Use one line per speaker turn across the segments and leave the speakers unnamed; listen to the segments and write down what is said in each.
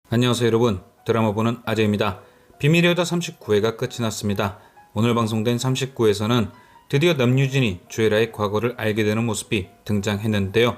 안녕하세요 여러분, 드라마 보는 아재입니다. 비밀의 여자 39회가 끝이 났습니다. 오늘 방송된 39회에서는 드디어 남유진이 주애라의 과거를 알게 되는 모습이 등장했는데요.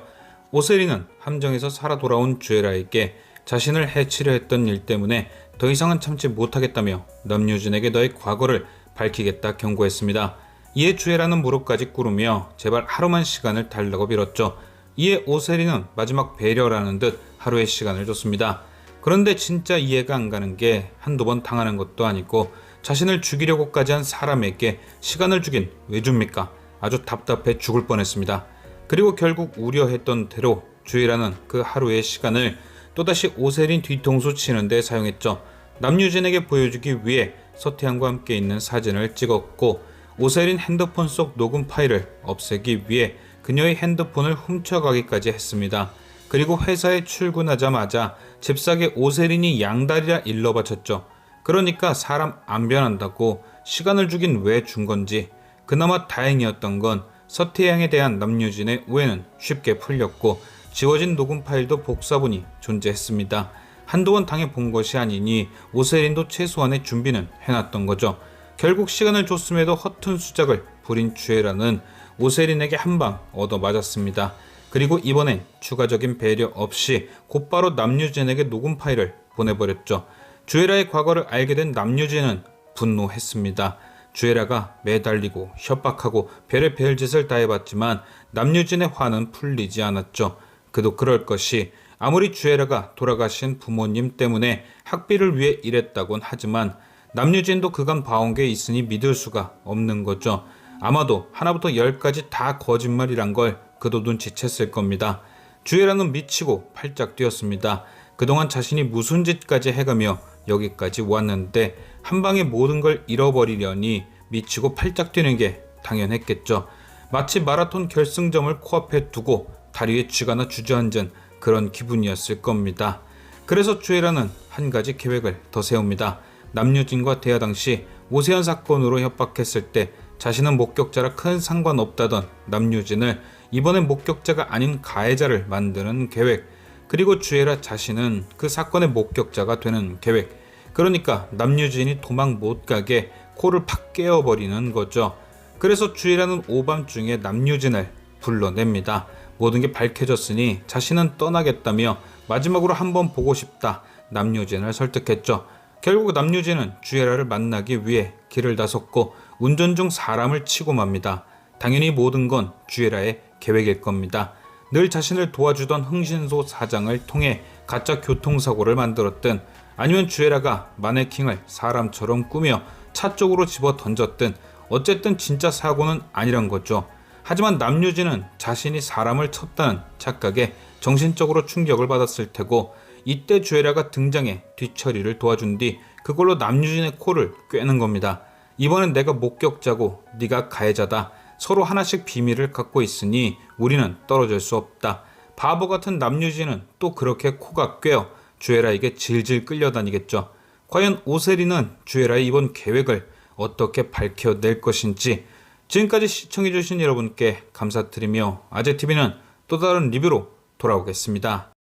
오세리는 함정에서 살아 돌아온 주애라에게 자신을 해치려 했던 일 때문에 더 이상은 참지 못하겠다며 남유진에게 너의 과거를 밝히겠다 경고했습니다. 이에 주애라는 무릎까지 꿇으며 제발 하루만 시간을 달라고 빌었죠. 이에 오세리는 마지막 배려라는 듯 하루의 시간을 줬습니다. 그런데 진짜 이해가 안 가는 게 한두 번 당하는 것도 아니고 자신을 죽이려고까지 한 사람에게 시간을 주긴 왜 줍니까? 아주 답답해 죽을 뻔했습니다. 그리고 결국 우려했던 대로 주애라는 그 하루의 시간을 또다시 오세린 뒤통수 치는데 사용했죠. 남유진에게 보여주기 위해 서태양과 함께 있는 사진을 찍었고 오세린 핸드폰 속 녹음 파일을 없애기 위해 그녀의 핸드폰을 훔쳐가기까지 했습니다. 그리고 회사에 출근하자마자 잽싸게 오세린이 양다리라 일러 바쳤죠. 그러니까 사람 안 변한다고 시간을 주긴 왜 준 건지. 그나마 다행이었던 건 서태양에 대한 남유진의 오해는 쉽게 풀렸고 지워진 녹음 파일도 복사본이 존재했습니다. 한두 번 당해본 것이 아니니 오세린도 최소한의 준비는 해놨던 거죠. 결국 시간을 줬음에도 허튼 수작을 부린 주애라는 오세린에게 한 방 얻어맞았습니다. 그리고 이번엔 추가적인 배려 없이 곧바로 남유진에게 녹음 파일을 보내버렸죠. 주애라의 과거를 알게 된 남유진은 분노했습니다. 주애라가 매달리고 협박하고 별의별 짓을 다 해봤지만 남유진의 화는 풀리지 않았죠. 그도 그럴 것이 아무리 주애라가 돌아가신 부모님 때문에 학비를 위해 일했다곤 하지만 남유진도 그간 봐온 게 있으니 믿을 수가 없는 거죠. 아마도 하나부터 열까지 다 거짓말이란 걸 그도 눈치챘을 겁니다. 주애라는 미치고 팔짝 뛰었습니다. 그동안 자신이 무슨 짓까지 해가며 여기까지 왔는데 한방에 모든 걸 잃어버리려니 미치고 팔짝 뛰는 게 당연했겠죠. 마치 마라톤 결승점을 코앞에 두고 다리에 쥐가나 주저앉은 그런 기분이었을 겁니다. 그래서 주애라는 한 가지 계획을 더 세웁니다. 남유진과 대화 당시 오세연 사건으로 협박했을 때 자신은 목격자라 큰 상관없다던 남유진을 이번엔 목격자가 아닌 가해자를 만드는 계획, 그리고 주애라 자신은 그 사건의 목격자가 되는 계획. 그러니까 남유진이 도망 못 가게 코를 팍 깨어버리는 거죠. 그래서 주애라는 오밤중에 남유진을 불러냅니다. 모든 게 밝혀졌으니 자신은 떠나겠다며 마지막으로 한번 보고 싶다 남유진을 설득했죠. 결국 남유진은 주애라를 만나기 위해 길을 나섰고 운전 중 사람을 치고 맙니다. 당연히 모든 건 주애라의 계획일 겁니다. 늘 자신을 도와주던 흥신소 사장을 통해 가짜 교통사고를 만들었든 아니면 주애라가 마네킹을 사람처럼 꾸며 차 쪽으로 집어 던졌든 어쨌든 진짜 사고는 아니란 거죠. 하지만 남유진은 자신이 사람을 쳤다는 착각에 정신적으로 충격을 받았을 테고 이때 주애라가 등장해 뒤처리를 도와준 뒤 그걸로 남유진의 코를 꿰는 겁니다. 이번엔 내가 목격자고 네가 가해자다. 서로 하나씩 비밀을 갖고 있으니 우리는 떨어질 수 없다. 바보 같은 남유진은 또 그렇게 코가 꿰어 주애라에게 질질 끌려다니겠죠. 과연 오세리는 주애라의 이번 계획을 어떻게 밝혀낼 것인지. 지금까지 시청해주신 여러분께 감사드리며 아재TV는 또 다른 리뷰로 돌아오겠습니다.